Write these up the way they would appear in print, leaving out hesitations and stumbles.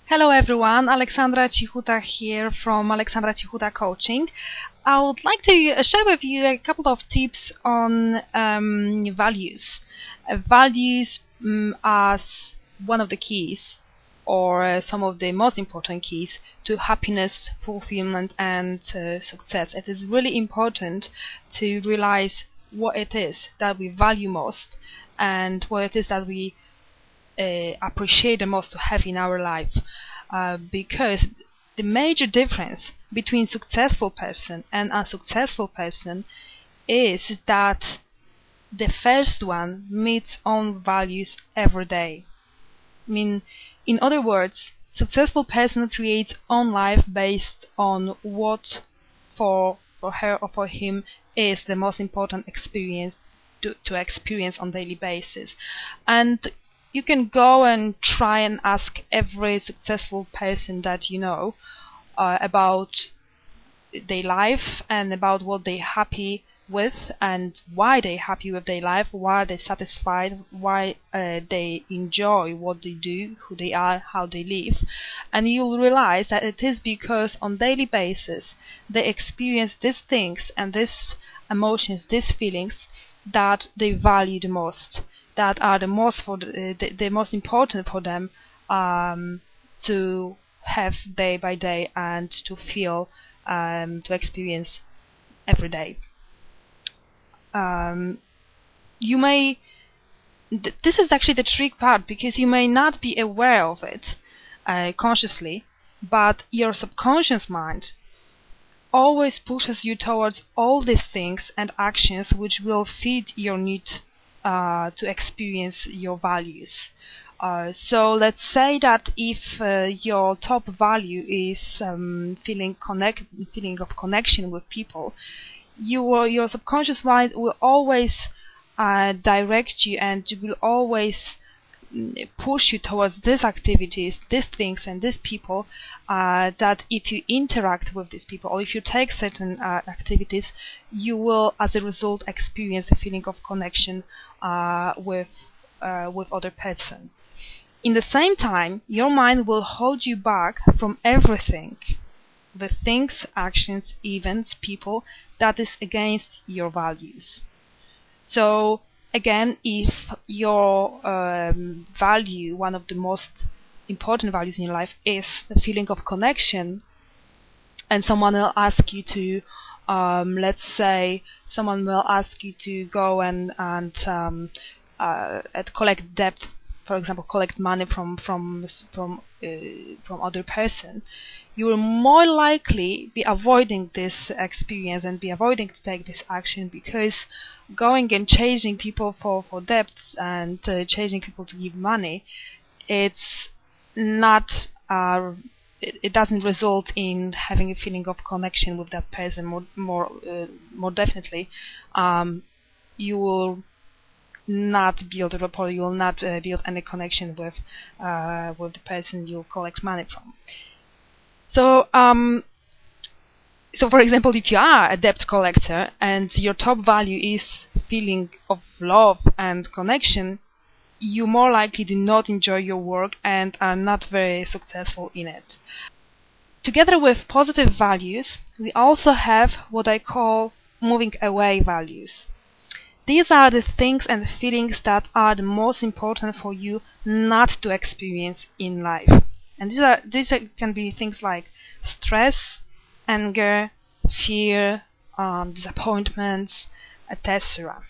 Hello everyone, Alexandra Cichuta here from Alexandra Cichuta Coaching. I would like to share with you a couple of tips on values. Values as one of the keys, or some of the most important keys to happiness, fulfillment and success. It is really important to realize what it is that we value most and what it is that we appreciate the most to have in our life, because the major difference between successful person and unsuccessful person is that the first one meets own values every day. I mean, in other words, successful person creates own life based on what for her or for him is the most important experience to experience on daily basis. And you can go and try and ask every successful person that you know about their life and about what they're happy with and why they're happy with their life, why they're satisfied, why they enjoy what they do, who they are, how they live. And you'll realize that it is because on daily basis they experience these things and these emotions, these feelings that they value the most, that are the most the most important for them to have day by day and to feel, to experience every day. You may this is actually the trick part, because you may not be aware of it consciously, but your subconscious mind always pushes you towards all these things and actions which will feed your need to experience your values. So let's say that if your top value is feeling of connection with people, your subconscious mind will always direct you and will always push you towards these activities, these things and these people, that if you interact with these people or if you take certain activities, you will as a result experience a feeling of connection with other person. In the same time, your mind will hold you back from everything, the things, actions, events, people that is against your values. So again, if your value, one of the most important values in your life, is the feeling of connection, and someone will ask you to, let's say, someone will ask you to go and collect debt, for example, collect money from other person, you will more likely be avoiding this experience and be avoiding to take this action, because going and chasing people for debts and chasing people to give money, it's not it doesn't result in having a feeling of connection with that person. More definitely, you will not build a rapport, you will not build any connection with the person you collect money from. So for example, if you are a debt collector and your top value is feeling of love and connection, you more likely do not enjoy your work and are not very successful in it. Together with positive values, we also have what I call moving away values. These are the things and feelings that are the most important for you not to experience in life. And these can be things like stress, anger, fear, disappointments, etc.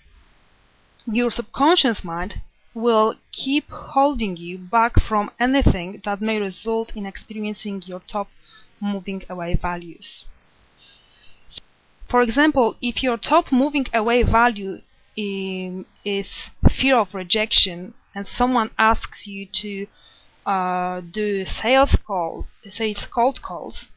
Your subconscious mind will keep holding you back from anything that may result in experiencing your top moving away values. For example, if your top moving away value is fear of rejection, and someone asks you to do cold calls,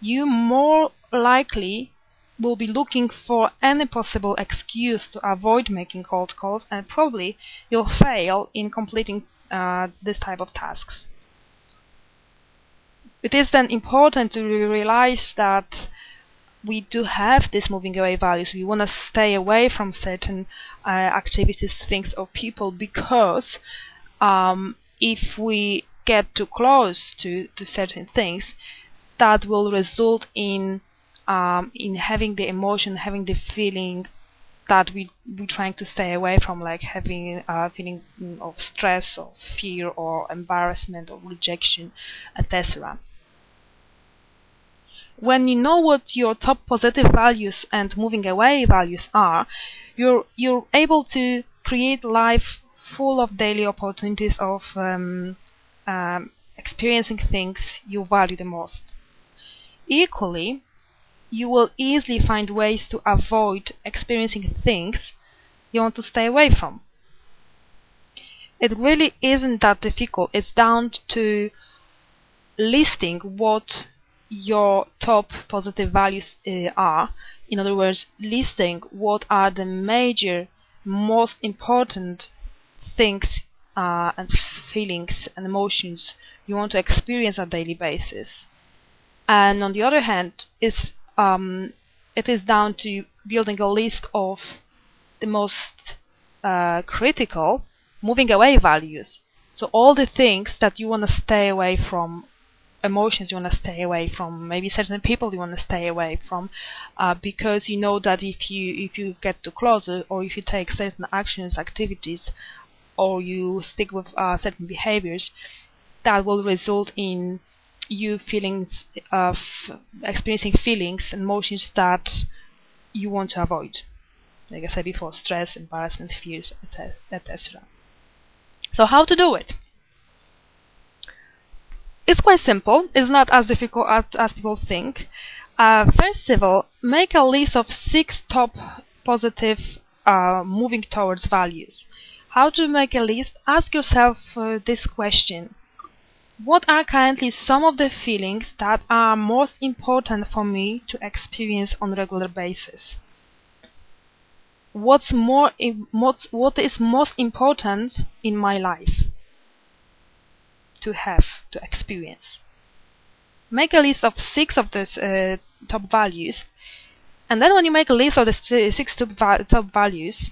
you more likely will be looking for any possible excuse to avoid making cold calls, and probably you'll fail in completing this type of tasks. It is then important to realize that we do have these moving away values. We want to stay away from certain activities, things, or people, because if we get too close to certain things, that will result in having the emotion, having the feeling that we're trying to stay away from, like having a feeling of stress or fear or embarrassment or rejection, etc. When you know what your top positive values and moving away values are, you're able to create life full of daily opportunities of experiencing things you value the most. Equally, you will easily find ways to avoid experiencing things you want to stay away from. It really isn't that difficult. It's down to listing what your top positive values are. In other words, listing what are the major, most important things and feelings and emotions you want to experience on a daily basis. And on the other hand, it is down to building a list of the most critical moving away values. So all the things that you want to stay away from, emotions you want to stay away from, maybe certain people you want to stay away from, because you know that if you get too close, or if you take certain actions, activities, or you stick with certain behaviors, that will result in you experiencing feelings and emotions that you want to avoid. Like I said before, stress, embarrassment, fears, etc. So how to do it? It's quite simple. It's not as difficult as people think. First of all, make a list of 6 top positive moving towards values. How to make a list? Ask yourself this question. What are currently some of the feelings that are most important for me to experience on a regular basis? What is most important in my life to experience? Make a list of 6 of those top values, and then when you make a list of the 6 top values,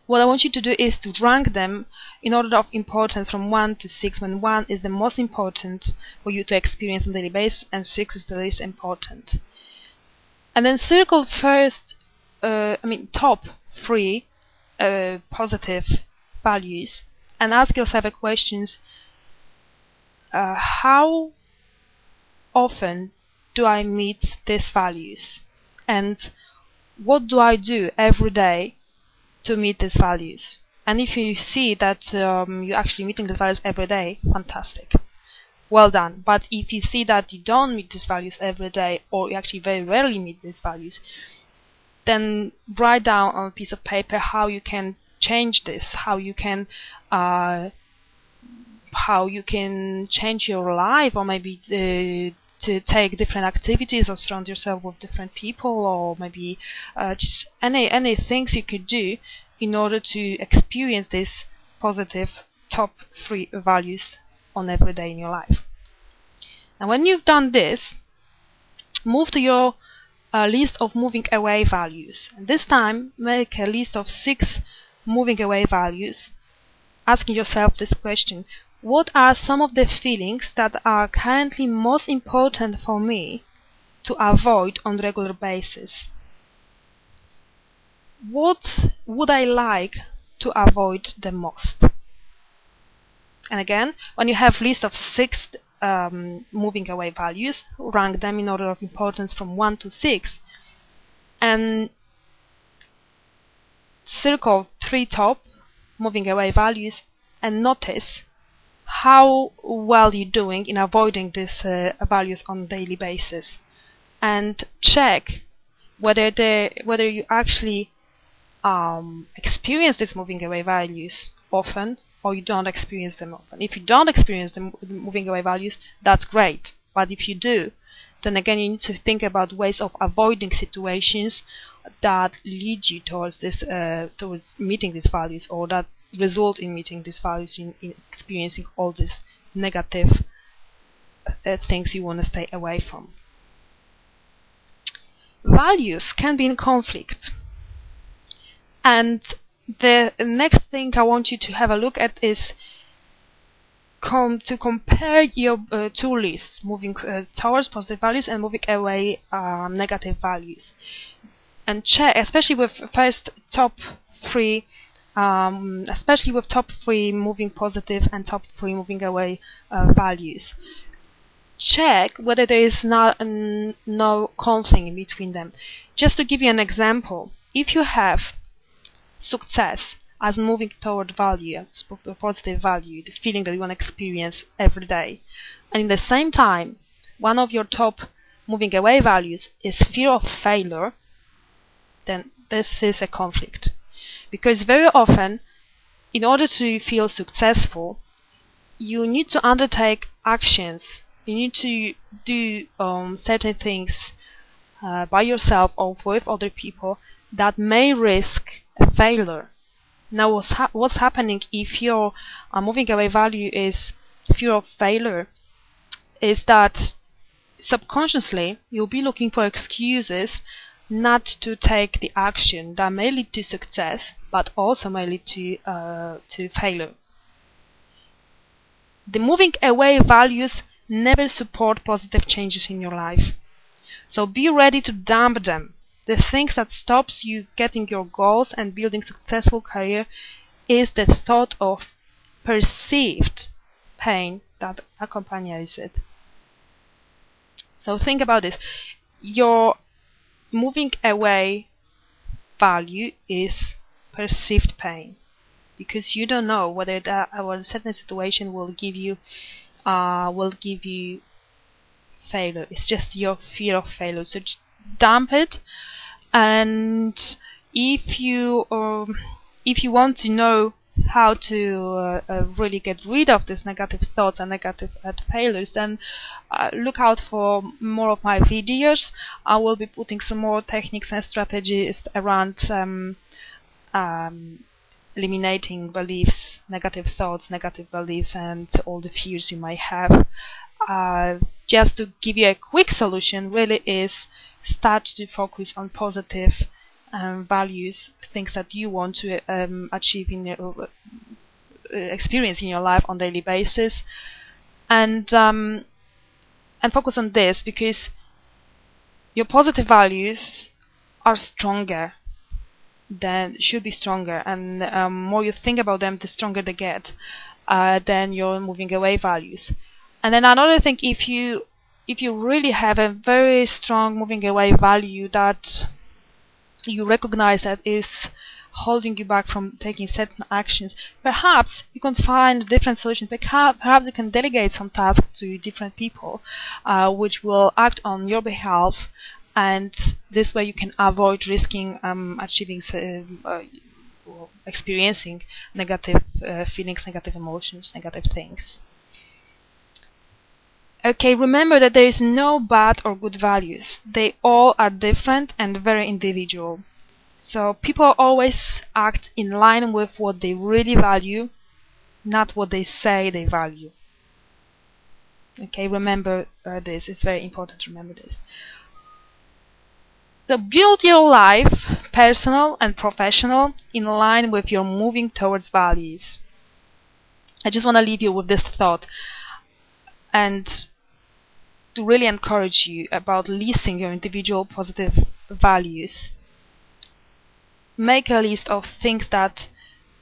what I want you to do is to rank them in order of importance from 1 to 6, when 1 is the most important for you to experience on a daily basis and 6 is the least important. And then circle first, top 3 positive values, and ask yourself a question: how often do I meet these values, and what do I do every day to meet these values? And if you see that you're actually meeting these values every day, fantastic, well done. But if you see that you don't meet these values every day, or you actually very rarely meet these values, then write down on a piece of paper how you can change this, how you can change your life, or maybe to take different activities, or surround yourself with different people, or maybe just any things you could do in order to experience these positive top 3 values on every day in your life. And when you've done this, move to your list of moving away values. And this time, make a list of 6 moving away values, asking yourself this question: what are some of the feelings that are currently most important for me to avoid on a regular basis? What would I like to avoid the most? And again, when you have a list of 6 moving away values, rank them in order of importance from 1 to 6, and circle 3 top moving away values, and notice how well you're doing in avoiding these values on a daily basis, and check whether you actually experience these moving away values often, or you don't experience them often. If you don't experience the moving away values, that's great. But if you do, then again you need to think about ways of avoiding situations that lead you towards meeting these values, or that result in meeting these values, in experiencing all these negative things you want to stay away from. Values can be in conflict, and the next thing I want you to have a look at is to compare your two lists, moving towards positive values and moving away negative values, and check, especially with first top three, especially with top three moving positive and top three moving away values. Check whether there is no conflict in between them. Just to give you an example, if you have success as moving toward value, as a positive value, the feeling that you want to experience every day, and in the same time one of your top moving away values is fear of failure, then this is a conflict. Because very often, in order to feel successful, you need to undertake actions, you need to do certain things by yourself or with other people that may risk a failure. Now, what's happening if your moving away value is fear of failure is that subconsciously you'll be looking for excuses not to take the action that may lead to success, but also may lead to failure. The moving away values never support positive changes in your life. So be ready to dump them. The things that stops you getting your goals and building successful career is the thought of perceived pain that accompanies it. So think about this. Your moving away value is perceived pain, because you don't know whether that or a certain situation will give you failure. It's just your fear of failure. So dump it, and if you want to know how to really get rid of these negative thoughts and negative failures, then look out for more of my videos. I will be putting some more techniques and strategies around eliminating beliefs, negative thoughts, negative beliefs, and all the fears you might have. Just to give you a quick solution really is start to focus on positive values, things that you want to achieve in your experience in your life on a daily basis, and focus on this, because your positive values are stronger, should be stronger, and more you think about them, the stronger they get than your moving away values. And then another thing, if you really have a very strong moving away value that you recognize that is holding you back from taking certain actions, perhaps you can find different solutions. Perhaps you can delegate some tasks to different people which will act on your behalf, and this way you can avoid risking experiencing negative feelings, negative emotions, negative things. Okay, remember that there is no bad or good values. They all are different and very individual. So people always act in line with what they really value, not what they say they value. Okay, remember this. It's very important to remember this. So build your life, personal and professional, in line with your moving towards values. I just want to leave you with this thought, and to really encourage you about listing your individual positive values. Make a list of things that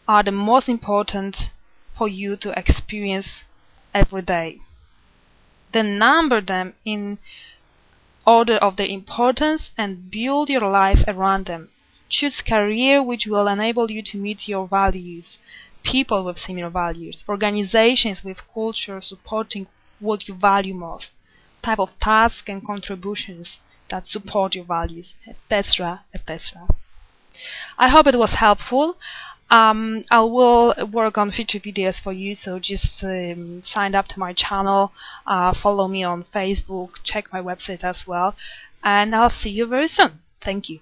are the most important for you to experience every day. Then number them in order of their importance and build your life around them. Choose career which will enable you to meet your values, people with similar values, organizations with culture supporting what you value most, type of tasks and contributions that support your values, etc., etc. I hope it was helpful. I will work on future videos for you, so just sign up to my channel, follow me on Facebook, check my website as well, and I'll see you very soon. Thank you.